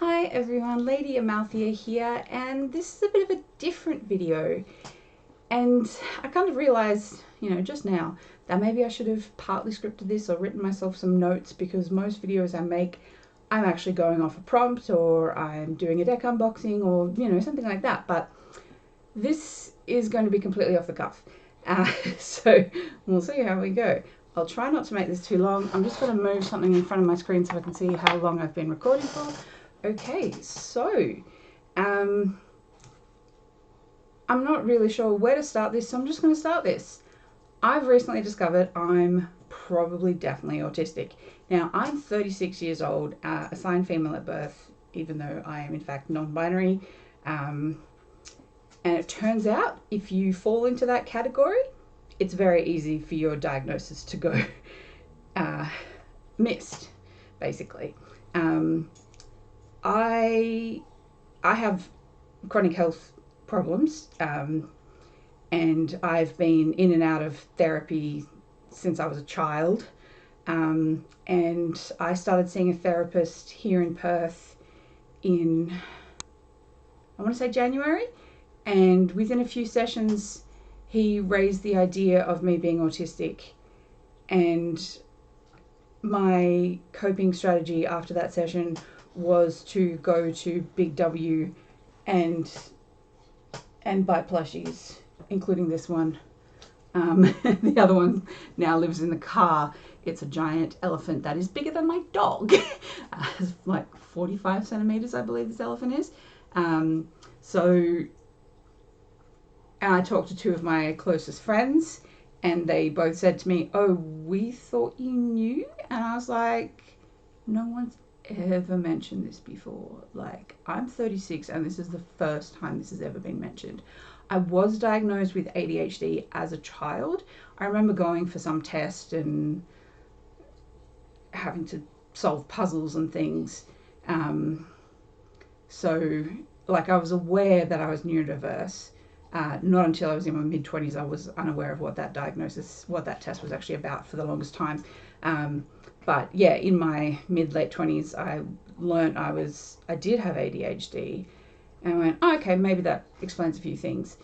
Hi everyone, Lady Amalthea here, and this is a bit of a different video. And I kind of realised, just now, that maybe I should have partly scripted this or written myself some notes, because most videos I make, I'm actually going off a prompt or I'm doing a deck unboxing or, something like that. But this is going to be completely off the cuff. So we'll see how we go. I'll try not to make this too long. I'm just going to move something in front of my screen so I can see how long I've been recording for. Okay, so I'm not really sure where to start this, so I'm just going to start this. I've recently discovered I'm probably definitely autistic. Now, I'm 36 years old, assigned female at birth, even though I am in fact non-binary. And it turns out if you fall into that category, it's very easy for your diagnosis to go missed, basically. I have chronic health problems, and I've been in and out of therapy since I was a child, and I started seeing a therapist here in Perth in, I want to say January, and within a few sessions he raised the idea of me being autistic, and my coping strategy after that session was to go to Big W and buy plushies, including this one. The other one now lives in the car. It's a giant elephant that is bigger than my dog. It's like 45 centimeters, I believe this elephant is. So I talked to two of my closest friends, and they both said to me, "Oh, we thought you knew." And I was like, no one's ever mentioned this before. Like, I'm 36 and this is the first time this has ever been mentioned. I was diagnosed with ADHD as a child. I remember going for some test and having to solve puzzles and things. So, like, I was aware that I was neurodiverse. Not until I was in my mid-20s, I was unaware of what that test was actually about for the longest time. But yeah, in my mid-late 20s, I learned I did have ADHD, and I went, oh, okay, maybe that explains a few things.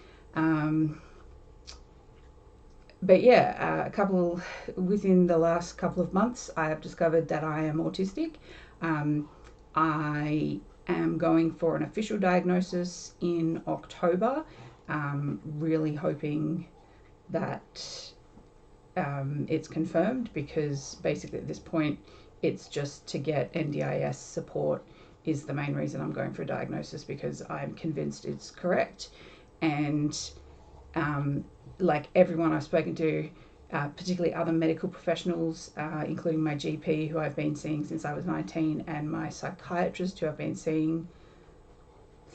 But yeah, within the last couple of months, I have discovered that I am autistic. I am going for an official diagnosis in October, really hoping that it's confirmed, because basically at this point it's just to get NDIS support is the main reason I'm going for a diagnosis, because I'm convinced it's correct. And like everyone I've spoken to, particularly other medical professionals, including my GP, who I've been seeing since I was 19, and my psychiatrist, who I've been seeing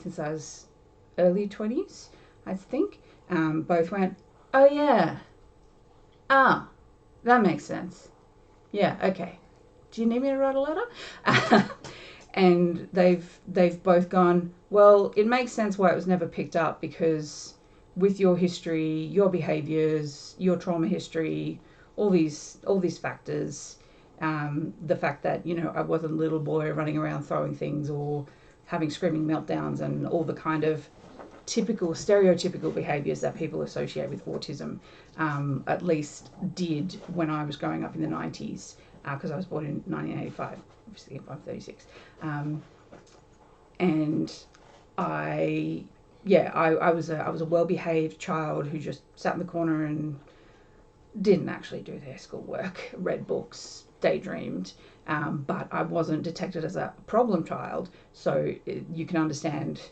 since I was early 20s, I think, both went, oh yeah, that makes sense. Yeah, okay. Do you need me to write a letter? And they've both gone, well, it makes sense why it was never picked up, because with your history, your behaviours, your trauma history, all these factors, the fact that, I wasn't a little boy running around throwing things or having screaming meltdowns and all the kind of stereotypical behaviours that people associate with autism, at least did when I was growing up in the 90s, because I was born in 1985, obviously I'm 36. And I was a well-behaved child who just sat in the corner and didn't actually do their schoolwork, read books, daydreamed, but I wasn't detected as a problem child, so you can understand,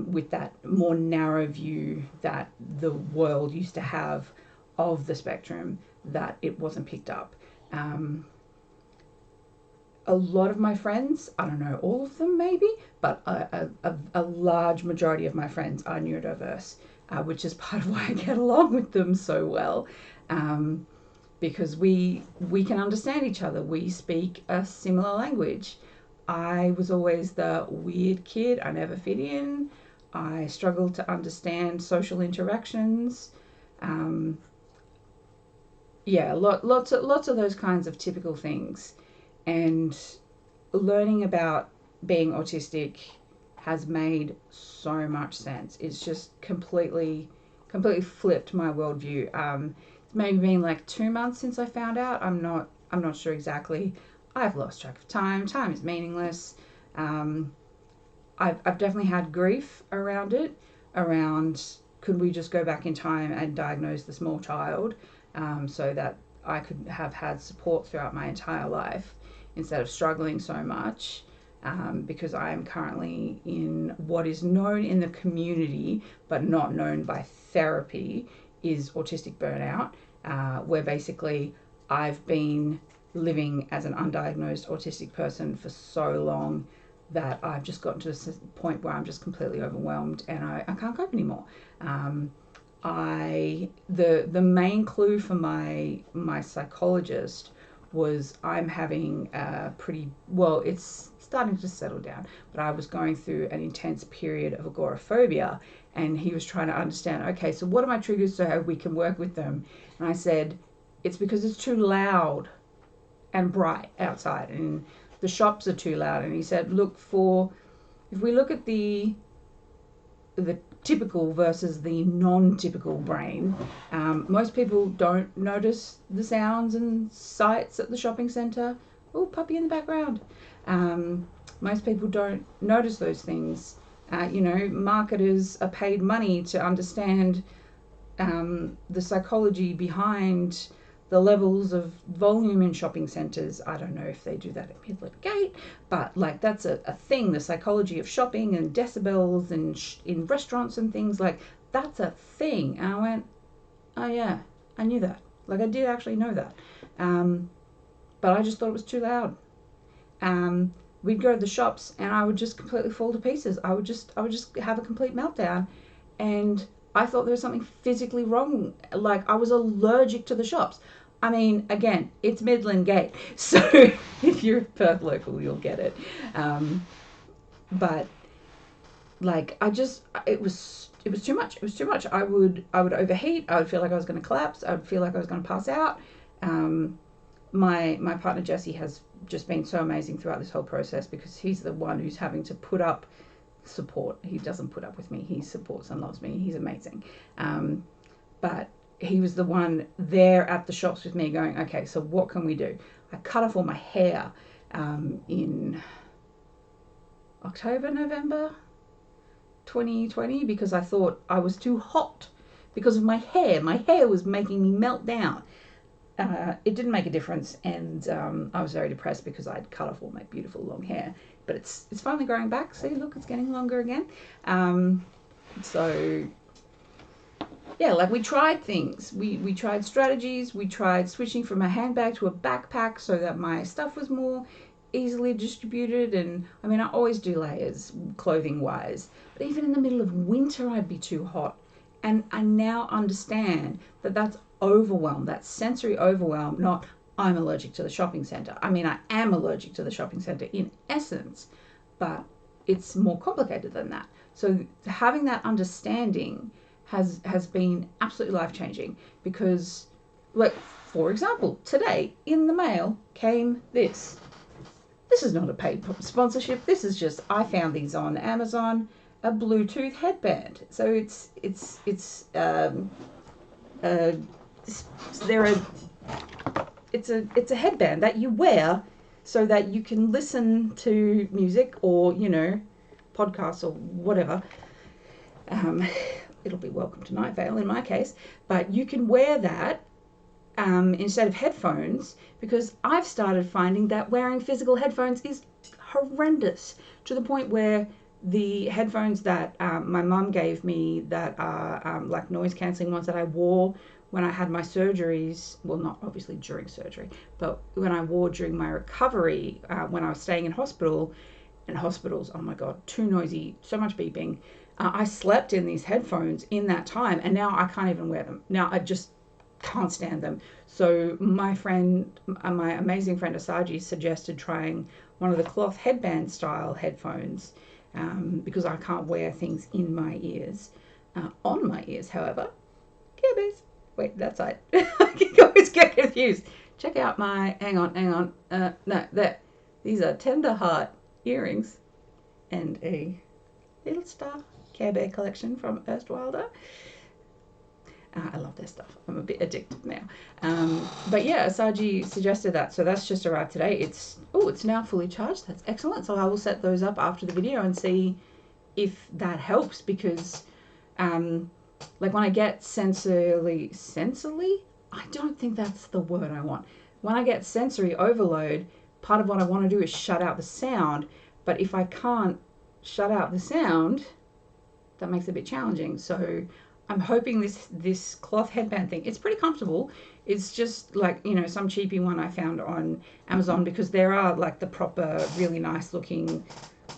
with that more narrow view that the world used to have of the spectrum, that it wasn't picked up. A lot of my friends, I don't know, all of them maybe, but a large majority of my friends are neurodiverse, which is part of why I get along with them so well, because we can understand each other. We speak a similar language. I was always the weird kid. I never fit in. I struggled to understand social interactions. Lots of those kinds of typical things. And learning about being autistic has made so much sense. It's just completely flipped my worldview. It's maybe been like 2 months since I found out. I'm not sure exactly. I've lost track of time. Time is meaningless. Um, I've definitely had grief around it. Around, could we just go back in time and diagnose the small child, so that I could have had support throughout my entire life instead of struggling so much. Because I am currently in what is known in the community but not known by therapy is autistic burnout, where basically I've been living as an undiagnosed autistic person for so long that I've just gotten to this point where I'm just completely overwhelmed and I can't cope anymore. The main clue for my psychologist was I'm having a pretty, well, it's starting to settle down, but I was going through an intense period of agoraphobia, and he was trying to understand, okay, so what are my triggers so we can work with them? And I said, it's because it's too loud and bright outside, and the shops are too loud. And he said, look, if we look at the typical versus the non-typical brain, most people don't notice the sounds and sights at the shopping centre. Oh, puppy in the background. Most people don't notice those things. Marketers are paid money to understand the psychology behind the levels of volume in shopping centres. I don't know if they do that at Midland Gate, but like that's a thing, the psychology of shopping and decibels and in restaurants and things, like that's a thing. And I went, oh yeah, I knew that. Like I did actually know that. But I just thought it was too loud. We'd go to the shops and I would just completely fall to pieces. I would just have a complete meltdown, and I thought there was something physically wrong. Like I was allergic to the shops. I mean, again, it's Midland Gate, so if you're a Perth local, you'll get it. But like, it was too much. It was too much. I would overheat. I would feel like I was going to collapse. I would feel like I was going to pass out. My partner Jesse has just been so amazing throughout this whole process, because he's the one who's having to put up support. He doesn't put up with me. He supports and loves me. He's amazing. But he was the one there at the shops with me going, okay, so what can we do? I cut off all my hair in October, November 2020, because I thought I was too hot because of my hair. My hair was making me melt down. It didn't make a difference, and I was very depressed because I'd cut off all my beautiful long hair. But it's finally growing back. See, look, it's getting longer again. So yeah, like we tried things. We tried strategies. We tried switching from a handbag to a backpack so that my stuff was more easily distributed. And I mean, I always do layers clothing wise, but even in the middle of winter I'd be too hot. And I now understand that that's overwhelm, that's sensory overwhelm, not I'm allergic to the shopping centre. I mean, I am allergic to the shopping centre in essence, but it's more complicated than that. So having that understanding has been absolutely life-changing, because, like, for example, today in the mail came this. This is not a paid sponsorship. This is just, I found these on Amazon, a Bluetooth headband. So it's a headband that you wear so that you can listen to music or, podcasts or whatever. It'll be Welcome to Night Vale in my case, but you can wear that instead of headphones, because I've started finding that wearing physical headphones is horrendous, to the point where the headphones that my mum gave me that are like noise cancelling ones that I wore when I had my surgeries, well, not obviously during surgery, but when I wore during my recovery, when I was staying in hospital, and hospitals, oh my God, too noisy, so much beeping. I slept in these headphones in that time, and now I can't even wear them. Now I just can't stand them. So my friend, my amazing friend Asaji, suggested trying one of the cloth headband style headphones, because I can't wear things in my ears. On my ears, however, Care Bears. Wait, that's right. I can always get confused. Check out my, hang on. No, there. These are Tender Heart earrings. and a little star Care Bear collection from Erstwilder. I love their stuff. I'm a bit addicted now. But yeah, Asaji suggested that, so that's just arrived today. It's now fully charged. That's excellent. So I will set those up after the video and see if that helps, because like when I get sensory, I don't think that's the word I want. When I get sensory overload, part of what I want to do is shut out the sound. But if I can't shut out the sound, that makes it a bit challenging. So I'm hoping this cloth headband thing, it's pretty comfortable. It's just like, you know, some cheapy one I found on Amazon, because there are like the proper really nice looking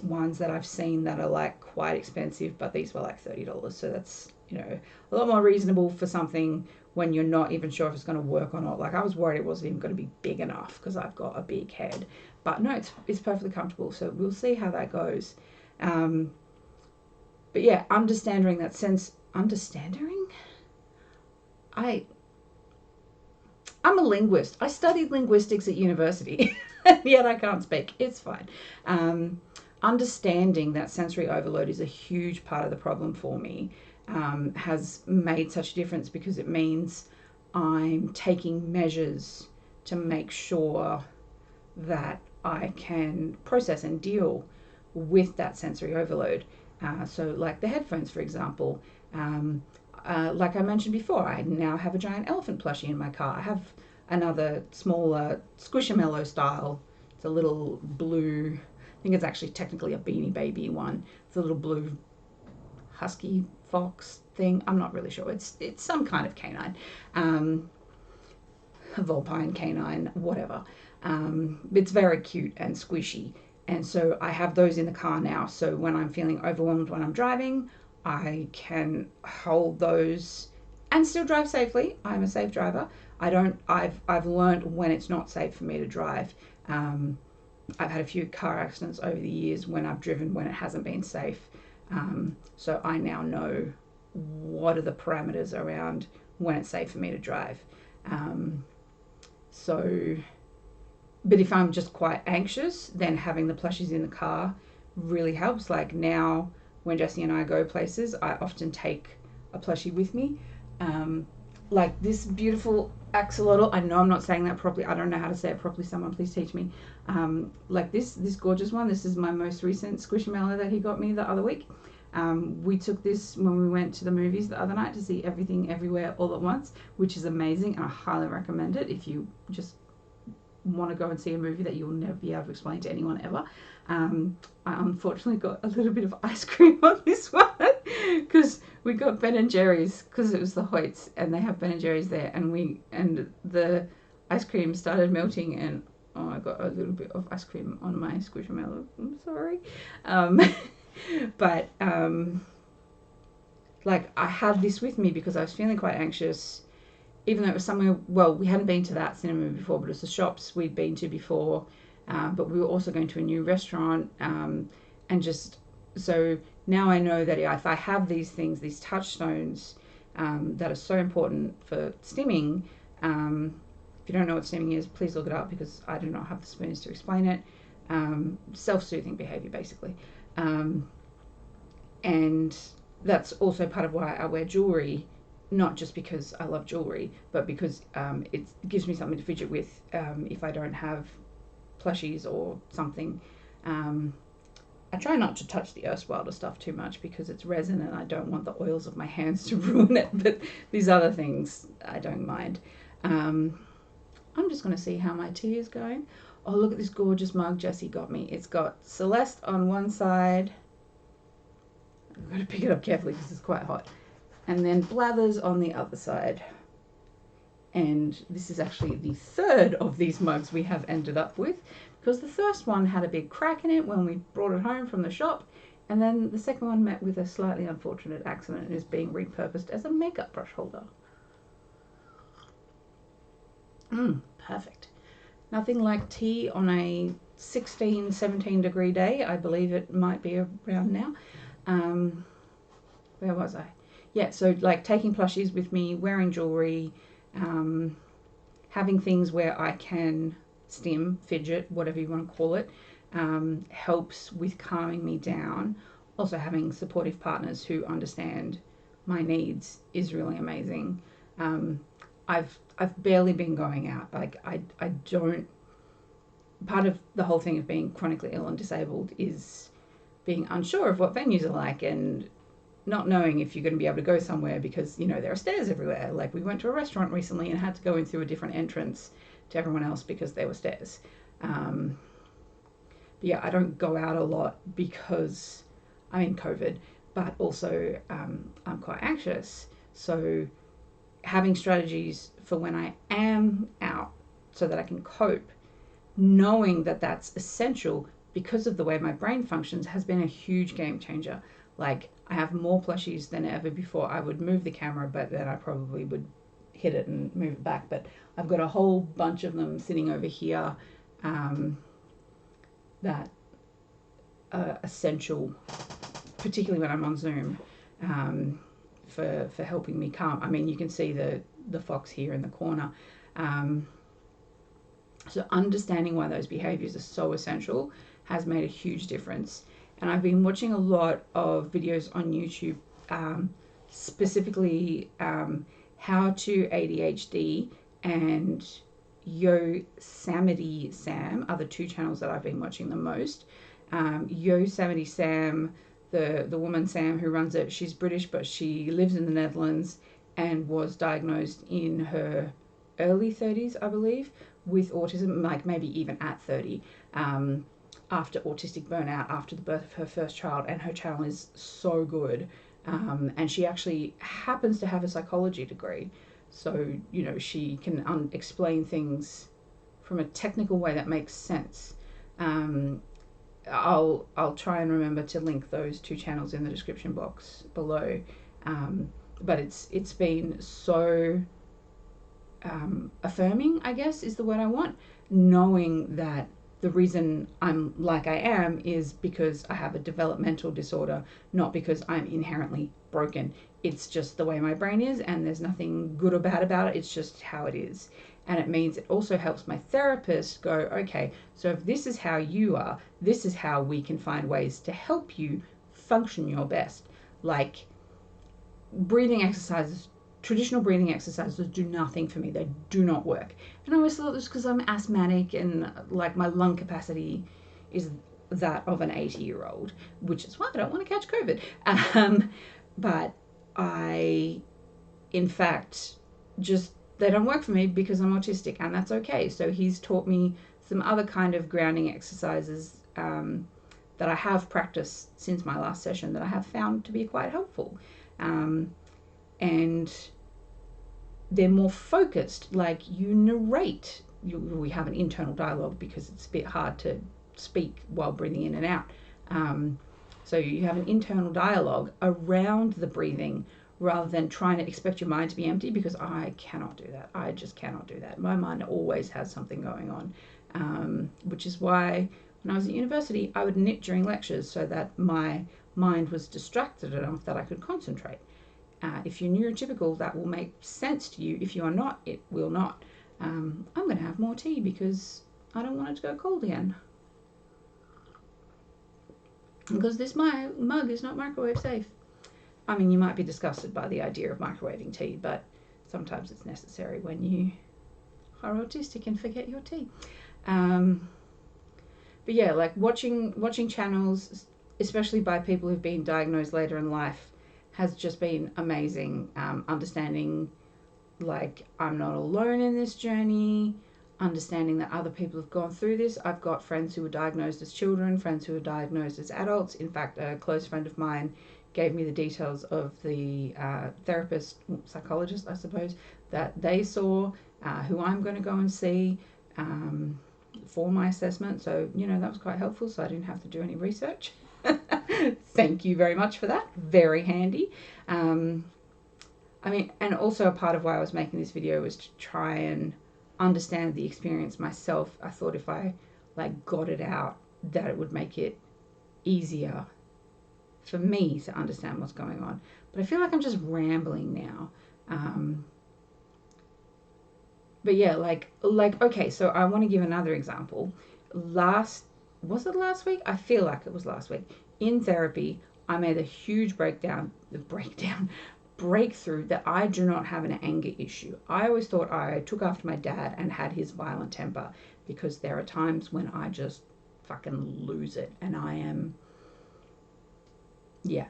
ones that I've seen that are like quite expensive, but these were like $30. So that's, you know, a lot more reasonable for something when you're not even sure if it's going to work or not. Like I was worried it wasn't even going to be big enough because I've got a big head, but no, it's perfectly comfortable. So we'll see how that goes. But yeah, understanding that sense. Understanding? I'm a linguist. I studied linguistics at university, yet I can't speak. It's fine. Understanding that sensory overload is a huge part of the problem for me has made such a difference, because it means I'm taking measures to make sure that I can process and deal with that sensory overload. So like the headphones, for example, like I mentioned before, I now have a giant elephant plushie in my car. I have another smaller Squishamallow style. It's a little blue, I think it's actually technically a Beanie Baby one. It's a little blue husky fox thing. I'm not really sure. It's some kind of canine, vulpine canine, whatever. It's very cute and squishy. And so I have those in the car now. So when I'm feeling overwhelmed when I'm driving, I can hold those and still drive safely. I'm a safe driver. I've learned when it's not safe for me to drive. I've had a few car accidents over the years when I've driven when it hasn't been safe. So I now know what are the parameters around when it's safe for me to drive. But if I'm just quite anxious, then having the plushies in the car really helps. Like now, when Jessie and I go places, I often take a plushie with me. Like this beautiful axolotl. I know I'm not saying that properly. I don't know how to say it properly. Someone please teach me. Like this gorgeous one. This is my most recent Squishamallow that he got me the other week. We took this when we went to the movies the other night to see Everything Everywhere All at Once, which is amazing, and I highly recommend it if you just want to go and see a movie that you'll never be able to explain to anyone ever. I unfortunately got a little bit of ice cream on this one because we got Ben and Jerry's, because it was the Hoyts and they have Ben and Jerry's there, and the ice cream started melting, and I got a little bit of ice cream on my Squishamallow. I'm sorry. But like I had this with me because I was feeling quite anxious, even though it was somewhere, well, we hadn't been to that cinema before, but it was the shops we'd been to before, but we were also going to a new restaurant, and just, so now I know that if I have these things, these touchstones, that are so important for stimming, if you don't know what stimming is, please look it up, because I do not have the spoons to explain it. Self-soothing behavior, basically. And that's also part of why I wear jewelry, not just because I love jewelry, but because it gives me something to fidget with if I don't have plushies or something. I try not to touch the Erstwilder stuff too much because it's resin and I don't want the oils of my hands to ruin it, but these other things I don't mind. I'm just going to see how my tea is going. Oh, look at this gorgeous mug Jessie got me. It's got Celeste on one side. I've got to pick it up carefully because it's quite hot. And then Blathers on the other side. And this is actually the third of these mugs we have ended up with, because the first one had a big crack in it when we brought it home from the shop, and then the second one met with a slightly unfortunate accident and is being repurposed as a makeup brush holder. Perfect. Nothing like tea on a 16, 17 degree day. I believe it might be around now. Where was I? Yeah, so like taking plushies with me, wearing jewelry, having things where I can stim, fidget, whatever you want to call it, helps with calming me down. Also, having supportive partners who understand my needs is really amazing. I've barely been going out. Like I don't. Part of the whole thing of being chronically ill and disabled is being unsure of what venues are like and not knowing if you're going to be able to go somewhere because, you know, there are stairs everywhere. Like we went to a restaurant recently and had to go in through a different entrance to everyone else because there were stairs. But yeah, I don't go out a lot because I'm in COVID, but also I'm quite anxious. So having strategies for when I am out so that I can cope, knowing that that's essential because of the way my brain functions, has been a huge game changer. Like I have more plushies than ever before. I would move the camera, but then I probably would hit it and move it back. But I've got a whole bunch of them sitting over here that are essential, particularly when I'm on Zoom, for helping me calm. I mean, you can see the fox here in the corner. So understanding why those behaviors are so essential has made a huge difference. And I've been watching a lot of videos on YouTube, specifically How To ADHD and Samdy Sam are the two channels that I've been watching the most. Samdy Sam, the woman Sam who runs it, she's British, but she lives in the Netherlands and was diagnosed in her early 30s, I believe, with autism, like maybe even at 30, after autistic burnout, after the birth of her first child. And her channel is so good. And she actually happens to have a psychology degree. So, you know, she can explain things from a technical way that makes sense. I'll try and remember to link those two channels in the description box below. But it's been so affirming, I guess, is the word I want, knowing that the reason I'm like I am is because I have a developmental disorder, not because I'm inherently broken. It's just the way my brain is, and there's nothing good or bad about it. It's just how it is. And it means it also helps my therapist go, okay, so if this is how you are, this is how we can find ways to help you function your best. Like breathing exercises, traditional breathing exercises do nothing for me. They do not work. And I always thought it was because I'm asthmatic and like my lung capacity is that of an 80-year-old, which is why I don't want to catch COVID. But I, in fact, just, they don't work for me because I'm autistic, and that's okay. So he's taught me some other kind of grounding exercises that I have practiced since my last session that I have found to be quite helpful. And they're more focused, like you narrate. We have an internal dialogue because it's a bit hard to speak while breathing in and out. So you have an internal dialogue around the breathing rather than trying to expect your mind to be empty, because I cannot do that. I just cannot do that. My mind always has something going on, which is why when I was at university, I would knit during lectures so that my mind was distracted enough that I could concentrate. If you're neurotypical, that will make sense to you. If you are not, it will not. I'm going to have more tea because I don't want it to go cold again. Because this mug is not microwave safe. I mean, you might be disgusted by the idea of microwaving tea, but sometimes it's necessary when you are autistic and forget your tea. But yeah, like watching channels, especially by people who've been diagnosed later in life, has just been amazing. Understanding, like, I'm not alone in this journey, understanding that other people have gone through this. I've got friends who were diagnosed as children, friends who were diagnosed as adults. In fact, a close friend of mine gave me the details of the therapist, psychologist, I suppose, that they saw, who I'm going to go and see for my assessment. So, you know, that was quite helpful, so I didn't have to do any research. Thank you very much for that. Very handy. I mean, and also a part of why I was making this video was to try and understand the experience myself. I thought if I like got it out, that it would make it easier for me to understand what's going on. But I feel like I'm just rambling now. But yeah, like okay, so I want to give another example. was it last week? I feel like it was last week. In therapy, I made a huge breakthrough that I do not have an anger issue. I always thought I took after my dad and had his violent temper, because there are times when I just fucking lose it, and I am, yeah,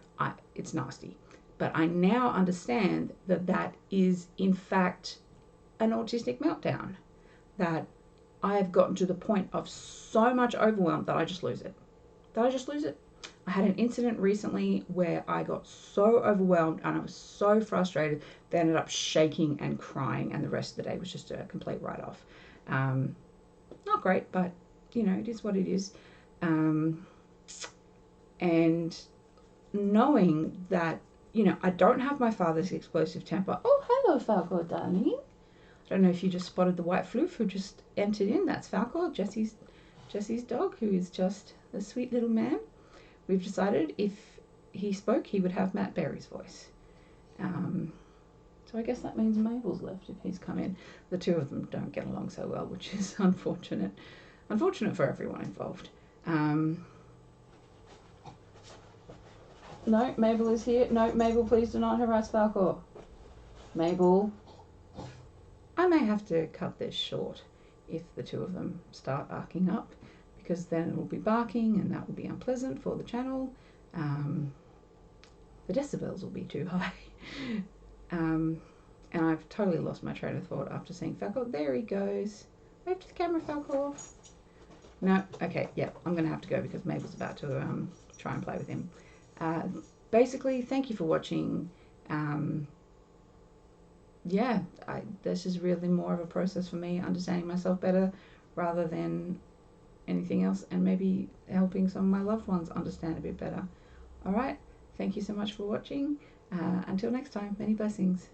it's nasty. But I now understand that that is in fact an autistic meltdown, that I have gotten to the point of so much overwhelm that I just lose it. I had an incident recently where I got so overwhelmed and I was so frustrated that I ended up shaking and crying, and the rest of the day was just a complete write-off. Not great, but it is what it is. And knowing that, I don't have my father's explosive temper. Oh, hello, Falco, darling. I don't know if you just spotted the white floof who just entered in. That's Falco, Jesse's dog, who is just a sweet little man. We've decided if he spoke, he would have Matt Berry's voice. So I guess that means Mabel's left if he's come in. The two of them don't get along so well, which is unfortunate. Unfortunate for everyone involved. No, Mabel is here. No, Mabel, please do not harass Falcor. Mabel. I may have to cut this short if the two of them start arcing up, because then it will be barking and that will be unpleasant for the channel. The decibels will be too high. And I've totally lost my train of thought after seeing Falcor. There he goes. Wave to the camera, Falcor. No, okay, yeah, I'm going to have to go because Mabel's about to try and play with him. Basically, thank you for watching. Yeah, this is really more of a process for me, understanding myself better rather than anything else, and maybe helping some of my loved ones understand a bit better. All right, thank you so much for watching. Until next time, many blessings.